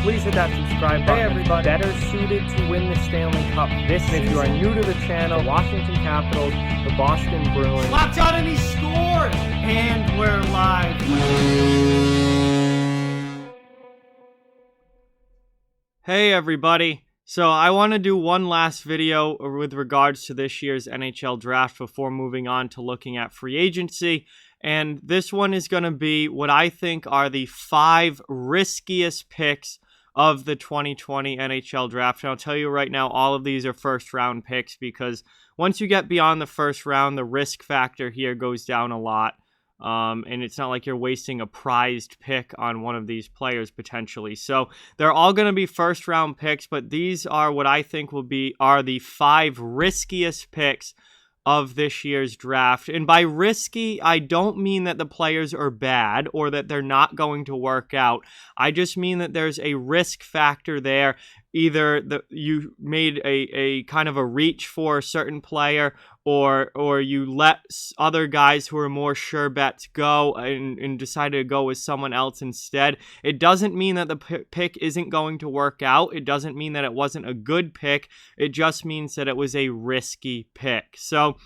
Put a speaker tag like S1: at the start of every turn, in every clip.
S1: please hit that subscribe button. Hey everybody, better suited to win the Stanley Cup this season. If you are new to the channel, Washington Capitals, the Boston Bruins.
S2: Locked on and he scored! And we're live.
S3: Hey everybody. So I want to do one last video with regards to this year's NHL Draft before moving on to looking at free agency. And this one is going to be what I think are the 5 riskiest picks of the 2020 NHL Draft. And I'll tell you right now, all of these are first round picks because once you get beyond the first round, the risk factor here goes down a lot. And it's not like you're wasting a prized pick on one of these players potentially. So they're all going to be first round picks, but these are what I think are the 5 riskiest picks of this year's draft. And by risky, I don't mean that the players are bad or that they're not going to work out. I just mean that there's a risk factor there. Either you made a kind of a reach for a certain player, or you let other guys who are more sure bets go and decided to go with someone else instead. It doesn't mean that the pick isn't going to work out. It doesn't mean that it wasn't a good pick. It just means that it was a risky pick. So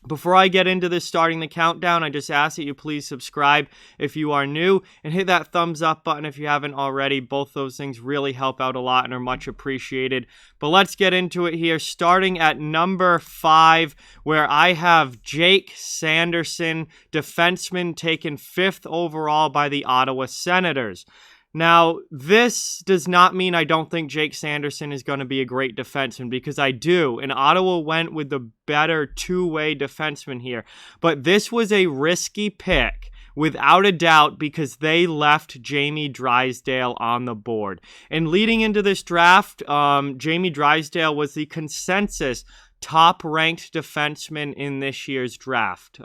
S3: before I get into this, starting the countdown, I just ask that you please subscribe if you are new and hit that thumbs up button if you haven't already. Both those things really help out a lot and are much appreciated. But let's get into it here, starting at number 5, where I have Jake Sanderson, defenseman, taken 5th overall by the Ottawa Senators. Now, this does not mean I don't think Jake Sanderson is going to be a great defenseman, because I do, and Ottawa went with the better two-way defenseman here. But this was a risky pick, without a doubt, because they left Jamie Drysdale on the board. And leading into this draft, Jamie Drysdale was the consensus top-ranked defenseman in this year's draft.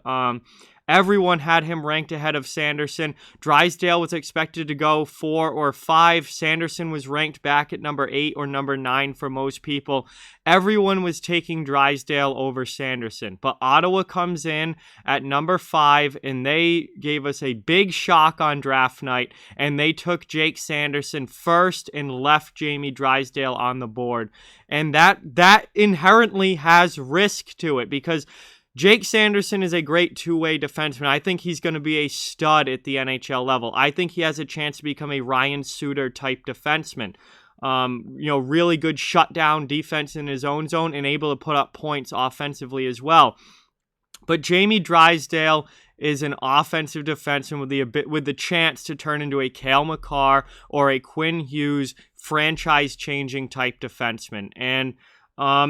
S3: Everyone had him ranked ahead of Sanderson. Drysdale was expected to go 4 or 5. Sanderson was ranked back at number 8 or number 9 for most people. Everyone was taking Drysdale over Sanderson. But Ottawa comes in at number 5, and they gave us a big shock on draft night, and they took Jake Sanderson first and left Jamie Drysdale on the board. And that inherently has risk to it, because Jake Sanderson is a great two-way defenseman. I think he's going to be a stud at the NHL level. I think he has a chance to become a Ryan Suter type defenseman. Really good shutdown defense in his own zone and able to put up points offensively as well. But Jamie Drysdale is an offensive defenseman with the chance to turn into a Cale Makar or a Quinn Hughes franchise-changing type defenseman. And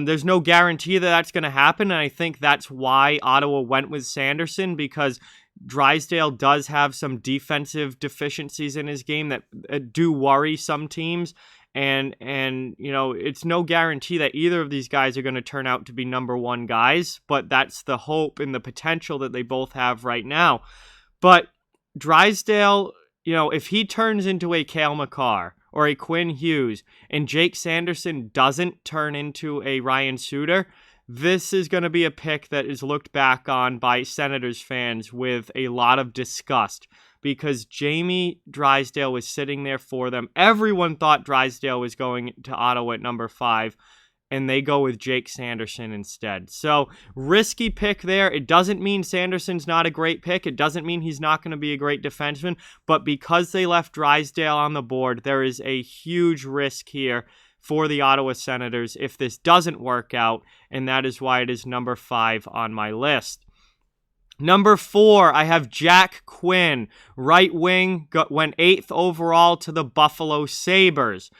S3: there's no guarantee that that's going to happen, and I think that's why Ottawa went with Sanderson, because Drysdale does have some defensive deficiencies in his game that do worry some teams, and it's no guarantee that either of these guys are going to turn out to be number 1 guys, but that's the hope and the potential that they both have right now. But Drysdale, if he turns into a Cale Makar or a Quinn Hughes, and Jake Sanderson doesn't turn into a Ryan Suter, this is going to be a pick that is looked back on by Senators fans with a lot of disgust, because Jamie Drysdale was sitting there for them. Everyone thought Drysdale was going to Ottawa at number 5, and they go with Jake Sanderson instead. So, risky pick there. It doesn't mean Sanderson's not a great pick. It doesn't mean he's not going to be a great defenseman. But because they left Drysdale on the board, there is a huge risk here for the Ottawa Senators if this doesn't work out, and that is why it is number 5 on my list. Number 4, I have Jack Quinn, right wing, went 8th overall to the Buffalo Sabres.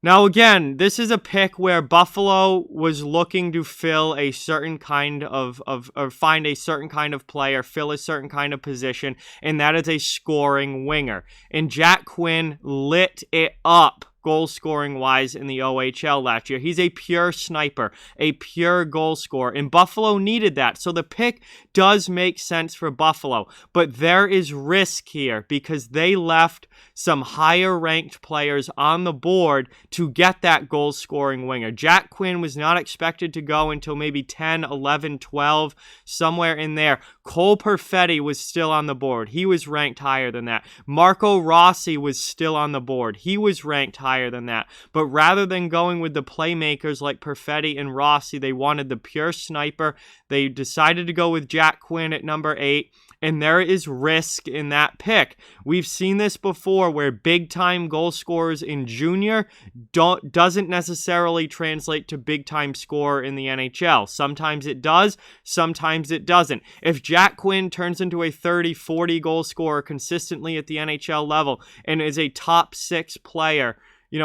S3: Now, again, this is a pick where Buffalo was looking to fill a certain kind of or find a certain kind of player, fill a certain kind of position, and that is a scoring winger. And Jack Quinn lit it up goal scoring wise in the OHL last year. He's a pure sniper, a pure goal scorer, and Buffalo needed that. So the pick does make sense for Buffalo, but there is risk here because they left some higher ranked players on the board to get that goal scoring winger. Jack Quinn was not expected to go until maybe 10, 11, 12, somewhere in there. Cole Perfetti was still on the board. He was ranked higher than that. Marco Rossi was still on the board. He was ranked higher than that. But rather than going with the playmakers like Perfetti and Rossi, they wanted the pure sniper. They decided to go with Jack Quinn at number 8. And there is risk in that pick. We've seen this before where big-time goal scorers in junior doesn't necessarily translate to big-time scorer in the NHL. Sometimes it does, sometimes it doesn't. If Jack Quinn turns into a 30, 40 goal scorer consistently at the NHL level and is a top 6 player,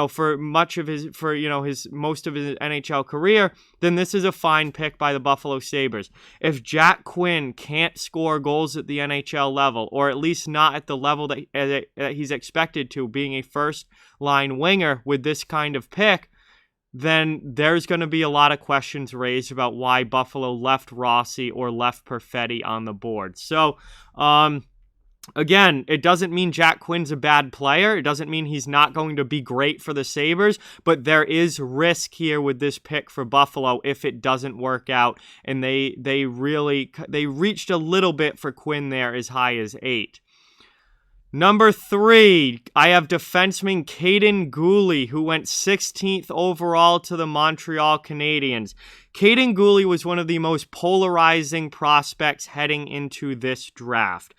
S3: for most of his NHL career, then this is a fine pick by the Buffalo Sabres. If Jack Quinn can't score goals at the NHL level, or at least not at the level that he's expected to, being a first-line winger with this kind of pick, then there's going to be a lot of questions raised about why Buffalo left Rossi or left Perfetti on the board. So, again, it doesn't mean Jack Quinn's a bad player. It doesn't mean he's not going to be great for the Sabres, but there is risk here with this pick for Buffalo if it doesn't work out. And they reached a little bit for Quinn there, as high as 8. Number 3, I have defenseman Kaiden Guhle, who went 16th overall to the Montreal Canadiens. Kaiden Guhle was one of the most polarizing prospects heading into this draft.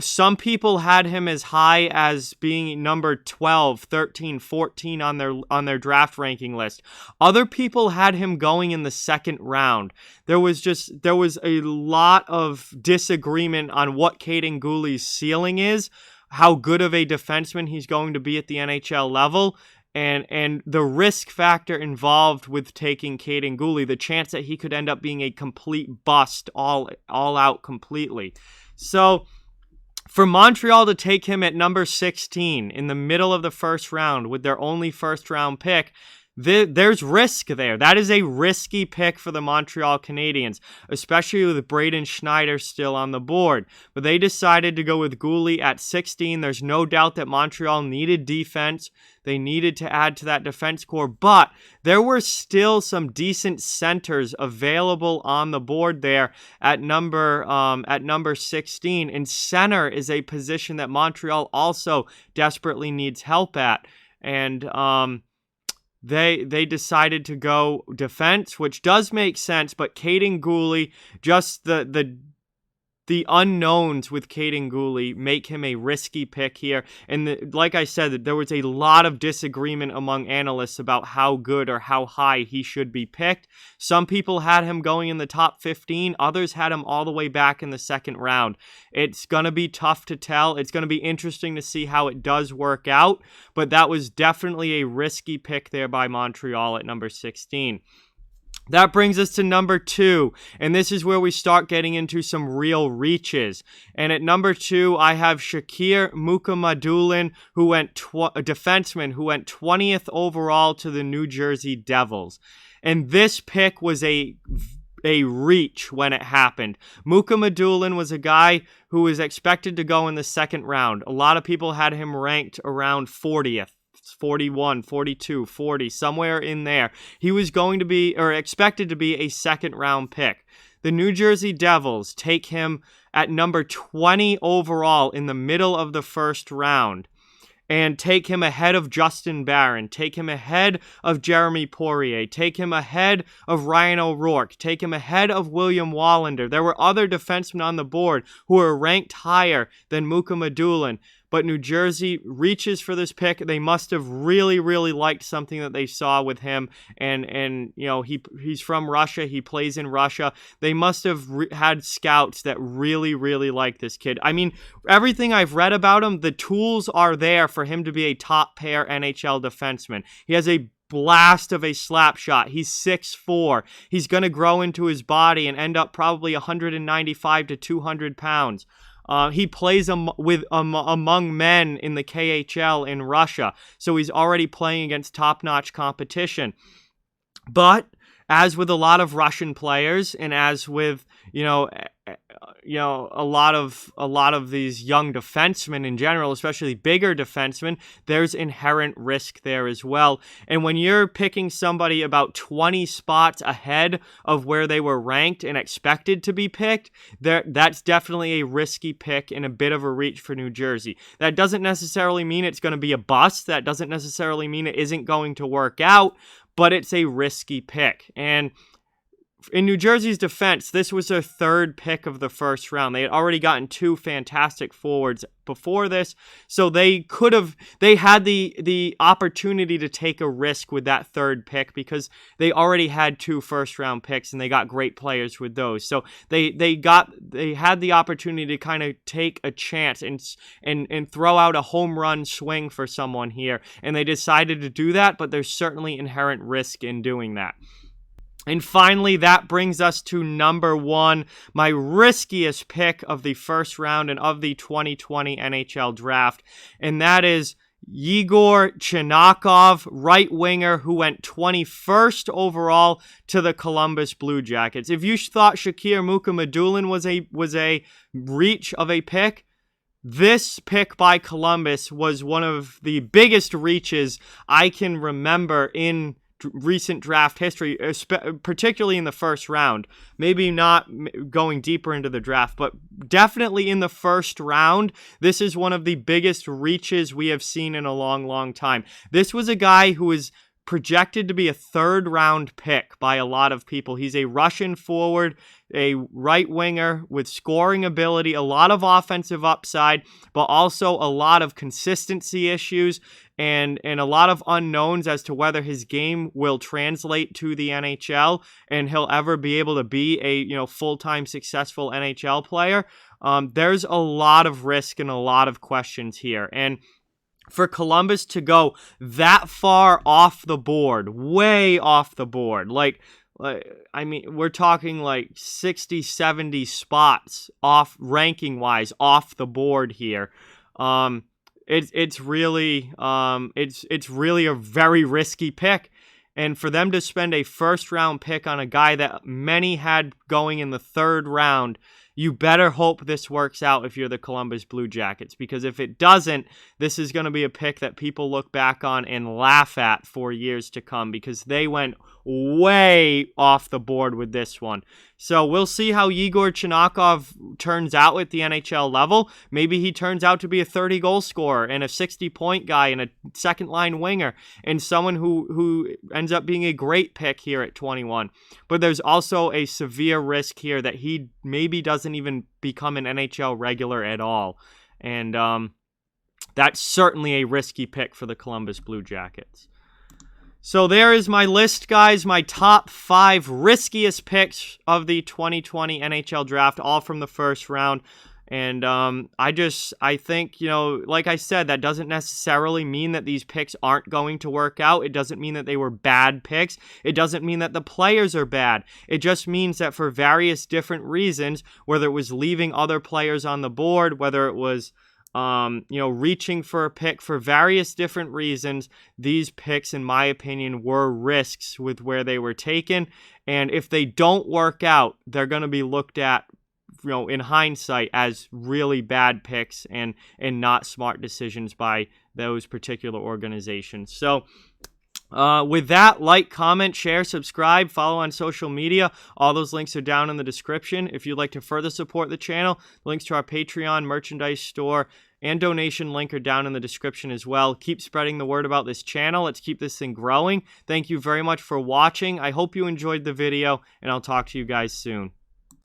S3: Some people had him as high as being number 12, 13, 14 on their draft ranking list. Other people had him going in the second round. There was a lot of disagreement on what Kaiden Guhle's ceiling is, how good of a defenseman he's going to be at the NHL level, and the risk factor involved with taking Kaiden Guhle, the chance that he could end up being a complete bust all out completely. So for Montreal to take him at number 16 in the middle of the first round with their only first round pick, there's risk there. That is a risky pick for the Montreal Canadiens, especially with Braden Schneider still on the board. But they decided to go with Guhle at 16. There's no doubt that Montreal needed defense. They needed to add to that defense core, but there were still some decent centers available on the board there at number 16. And center is a position that Montreal also desperately needs help at. And they decided to go defense, which does make sense, but Kaiden Guhle, just the unknowns with Kaiden Guhle make him a risky pick here. And like I said, there was a lot of disagreement among analysts about how good or how high he should be picked. Some people had him going in the top 15. Others had him all the way back in the second round. It's going to be tough to tell. It's going to be interesting to see how it does work out. But that was definitely a risky pick there by Montreal at number 16. That brings us to number 2, and this is where we start getting into some real reaches. And at number 2, I have Shakir Mukhamadullin, a defenseman who went 20th overall to the New Jersey Devils. And this pick was a reach when it happened. Mukhamadullin was a guy who was expected to go in the second round. A lot of people had him ranked around 40th. 41, 42, 40, somewhere in there. He was going to be, or expected to be, a second round pick. The New Jersey Devils take him at number 20 overall in the middle of the first round and take him ahead of Justin Barron, take him ahead of Jeremy Poirier, take him ahead of Ryan O'Rourke, take him ahead of William Wallander. There were other defensemen on the board who were ranked higher than Mukhamadullin. But New Jersey reaches for this pick. They must have really, really liked something that they saw with him. And he's from Russia. He plays in Russia. They must have had scouts that really, really like this kid. I mean, everything I've read about him, the tools are there for him to be a top pair NHL defenseman. He has a blast of a slap shot. He's 6'4". He's going to grow into his body and end up probably 195 to 200 pounds. He plays among men in the KHL in Russia, so he's already playing against top-notch competition. But as with a lot of Russian players, and as with a lot of these young defensemen in general, especially bigger defensemen, there's inherent risk there as well. And when you're picking somebody about 20 spots ahead of where they were ranked and expected to be picked, that's definitely a risky pick and a bit of a reach for New Jersey. That doesn't necessarily mean it's going to be a bust. That doesn't necessarily mean it isn't going to work out, but it's a risky pick. And in New Jersey's defense, this was their third pick of the first round. They had already gotten 2 fantastic forwards before this, so they had the opportunity to take a risk with that third pick because they already had 2 first-round picks and they got great players with those. So they had the opportunity to kind of take a chance and throw out a home run swing for someone here, and they decided to do that, but there's certainly inherent risk in doing that. And finally, that brings us to number 1, my riskiest pick of the first round and of the 2020 NHL Draft, and that is Yegor Chinakhov, right winger, who went 21st overall to the Columbus Blue Jackets. If you thought Shakir Mukhamadullin was a reach of a pick, this pick by Columbus was one of the biggest reaches I can remember in recent draft history, particularly in the first round. Maybe not going deeper into the draft, but definitely in the first round. This is one of the biggest reaches we have seen in a long, long time. This was a guy who is projected to be a third-round pick by a lot of people. He's a Russian forward, a right winger with scoring ability, a lot of offensive upside, but also a lot of consistency issues and a lot of unknowns as to whether his game will translate to the NHL and he'll ever be able to be a full-time successful NHL player. There's a lot of risk and a lot of questions here. And for Columbus to go that far off the board, way off the board, I mean, we're talking like 60, 70 spots off ranking-wise off the board here. It's really a very risky pick. And for them to spend a first-round pick on a guy that many had going in the third round, you better hope this works out if you're the Columbus Blue Jackets, because if it doesn't, this is going to be a pick that people look back on and laugh at for years to come because they went way off the board with this one. So we'll see how Yegor Chinakhov turns out at the NHL level. Maybe he turns out to be a 30-goal scorer and a 60-point guy and a second-line winger and someone who ends up being a great pick here at 21. But there's also a severe risk here that he maybe doesn't even become an NHL regular at all. And that's certainly a risky pick for the Columbus Blue Jackets. So there is my list, guys, my top 5 riskiest picks of the 2020 NHL Draft, all from the first round. And I think, like I said, that doesn't necessarily mean that these picks aren't going to work out. It doesn't mean that they were bad picks. It doesn't mean that the players are bad. It just means that for various different reasons, whether it was leaving other players on the board, whether it was reaching for a pick, for various different reasons, these picks, in my opinion, were risks with where they were taken. And if they don't work out, they're going to be looked at, in hindsight, as really bad picks and not smart decisions by those particular organizations. So with that, like, comment, share, subscribe, follow on social media. All those links are down in the description. If you'd like to further support the channel, links to our Patreon, merchandise store, and donation link are down in the description as well. Keep spreading the word about this channel. Let's keep this thing growing. Thank you very much for watching. I hope you enjoyed the video, and I'll talk to you guys soon.